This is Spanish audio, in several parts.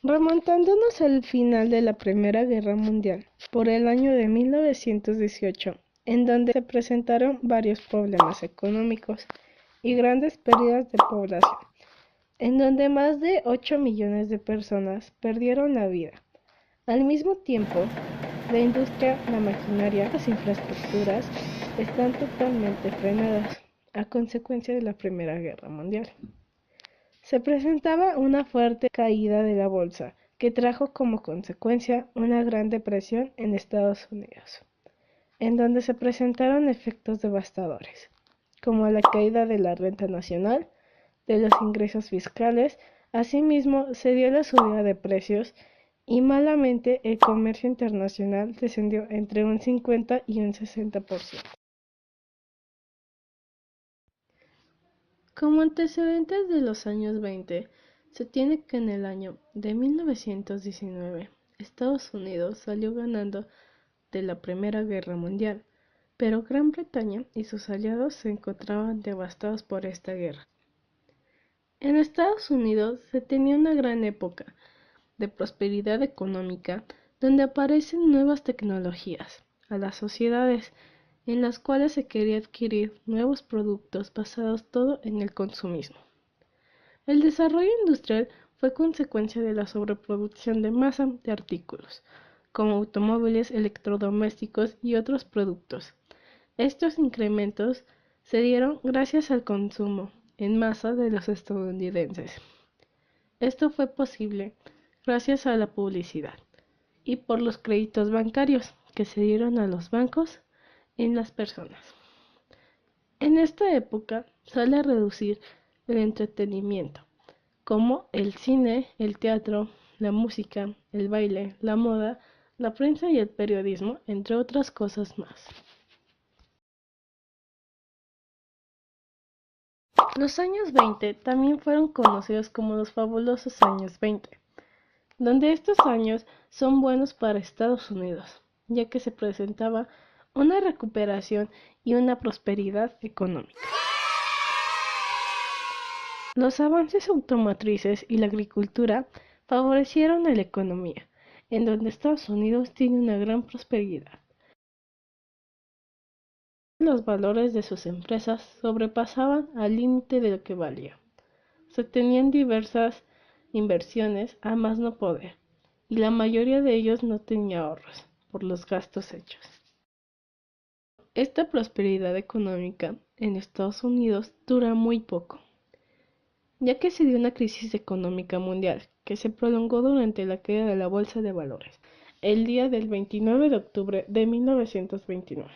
Remontándonos al final de la Primera Guerra Mundial, por el año de 1918, en donde se presentaron varios problemas económicos y grandes pérdidas de población, en donde más de 8 millones de personas perdieron la vida. Al mismo tiempo, la industria, la maquinaria, las infraestructuras están totalmente frenadas a consecuencia de la Primera Guerra Mundial. Se presentaba una fuerte caída de la bolsa, que trajo como consecuencia una gran depresión en Estados Unidos, en donde se presentaron efectos devastadores, como la caída de la renta nacional, de los ingresos fiscales. Asimismo, se dio la subida de precios y malamente el comercio internacional descendió entre un 50 y un 60%. Como antecedentes de los años 20, se tiene que en el año de 1919 Estados Unidos salió ganando de la Primera Guerra Mundial, pero Gran Bretaña y sus aliados se encontraban devastados por esta guerra. En Estados Unidos se tenía una gran época de prosperidad económica donde aparecen nuevas tecnologías a las sociedades en las cuales se quería adquirir nuevos productos basados todo en el consumismo. El desarrollo industrial fue consecuencia de la sobreproducción de masa de artículos, como automóviles, electrodomésticos y otros productos. Estos incrementos se dieron gracias al consumo en masa de los estadounidenses. Esto fue posible gracias a la publicidad y por los créditos bancarios que se dieron a los bancos en las personas. En esta época sale a reducir el entretenimiento, como el cine, el teatro, la música, el baile, la moda, la prensa y el periodismo, entre otras cosas más. Los años 20 también fueron conocidos como los fabulosos años 20, donde estos años son buenos para Estados Unidos, ya que se presentaba una recuperación y una prosperidad económica. Los avances automotrices y la agricultura favorecieron a la economía, en donde Estados Unidos tiene una gran prosperidad. Los valores de sus empresas sobrepasaban al límite de lo que valía. Se tenían diversas inversiones a más no poder, y la mayoría de ellos no tenía ahorros por los gastos hechos. Esta prosperidad económica en Estados Unidos dura muy poco, ya que se dio una crisis económica mundial que se prolongó durante la caída de la bolsa de valores, el día del 29 de octubre de 1929,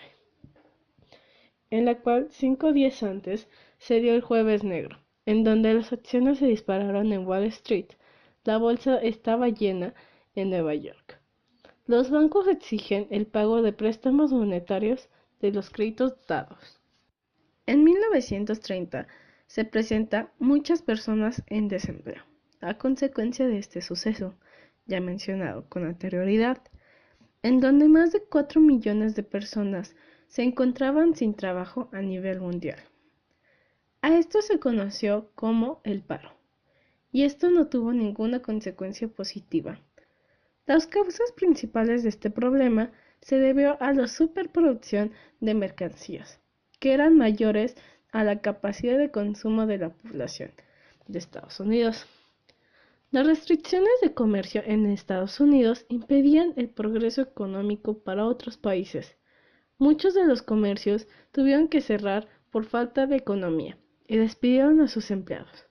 en la cual 5 días antes se dio el Jueves Negro, en donde las acciones se dispararon en Wall Street. La bolsa estaba llena en Nueva York. Los bancos exigen el pago de préstamos monetarios de los créditos dados. En 1930 se presenta muchas personas en desempleo, a consecuencia de este suceso, ya mencionado con anterioridad, en donde más de 4 millones de personas se encontraban sin trabajo a nivel mundial. A esto se conoció como el paro, y esto no tuvo ninguna consecuencia positiva. Las causas principales de este problema se debió a la superproducción de mercancías, que eran mayores a la capacidad de consumo de la población de Estados Unidos. Las restricciones de comercio en Estados Unidos impedían el progreso económico para otros países. Muchos de los comercios tuvieron que cerrar por falta de economía y despidieron a sus empleados.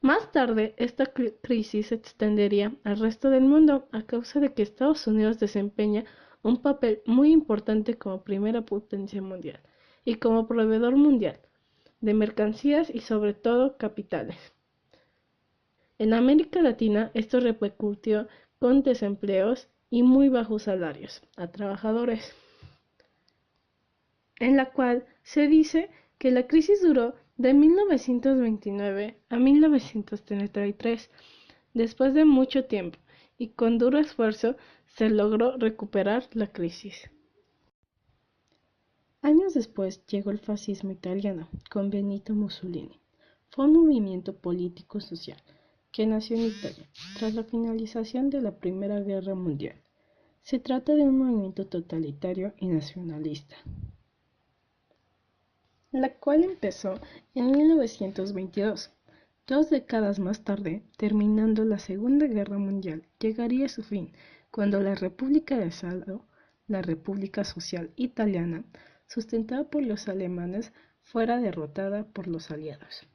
Más tarde, esta crisis se extendería al resto del mundo a causa de que Estados Unidos desempeña un papel muy importante como primera potencia mundial y como proveedor mundial de mercancías y sobre todo capitales. En América Latina esto repercutió con desempleos y muy bajos salarios a trabajadores, en la cual se dice que la crisis duró de 1929 a 1933, después de mucho tiempo, y con duro esfuerzo se logró recuperar la crisis. Años después llegó el fascismo italiano con Benito Mussolini. Fue un movimiento político-social que nació en Italia tras la finalización de la Primera Guerra Mundial. Se trata de un movimiento totalitario y nacionalista, la cual empezó en 1922. 2 décadas más tarde, terminando la Segunda Guerra Mundial, llegaría a su fin cuando la República de Saldo, la República Social Italiana, sustentada por los alemanes, fuera derrotada por los aliados.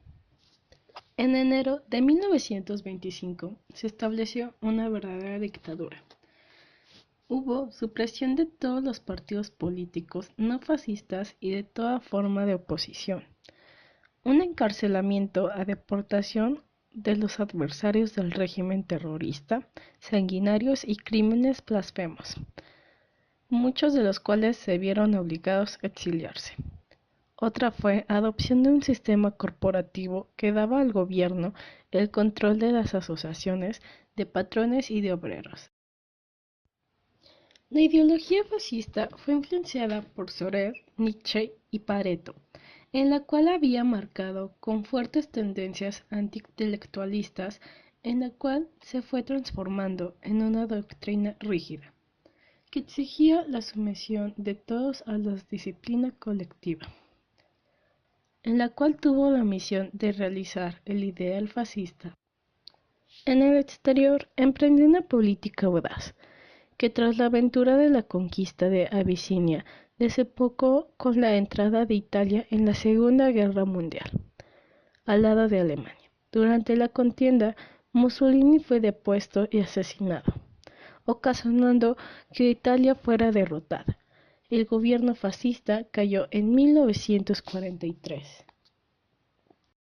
En enero de 1925 se estableció una verdadera dictadura. Hubo supresión de todos los partidos políticos no fascistas y de toda forma de oposición. Un encarcelamiento a deportación de los adversarios del régimen terrorista, sanguinarios y crímenes blasfemos, muchos de los cuales se vieron obligados a exiliarse. Otra fue adopción de un sistema corporativo que daba al gobierno el control de las asociaciones de patrones y de obreros. La ideología fascista fue influenciada por Sorel, Nietzsche y Pareto, en la cual había marcado con fuertes tendencias anti-intelectualistas, en la cual se fue transformando en una doctrina rígida, que exigía la sumisión de todos a la disciplina colectiva, en la cual tuvo la misión de realizar el ideal fascista. En el exterior emprendió una política audaz, que tras la aventura de la conquista de Abisinia desembocó con la entrada de Italia en la Segunda Guerra Mundial, al lado de Alemania. Durante la contienda, Mussolini fue depuesto y asesinado, ocasionando que Italia fuera derrotada. El gobierno fascista cayó en 1943.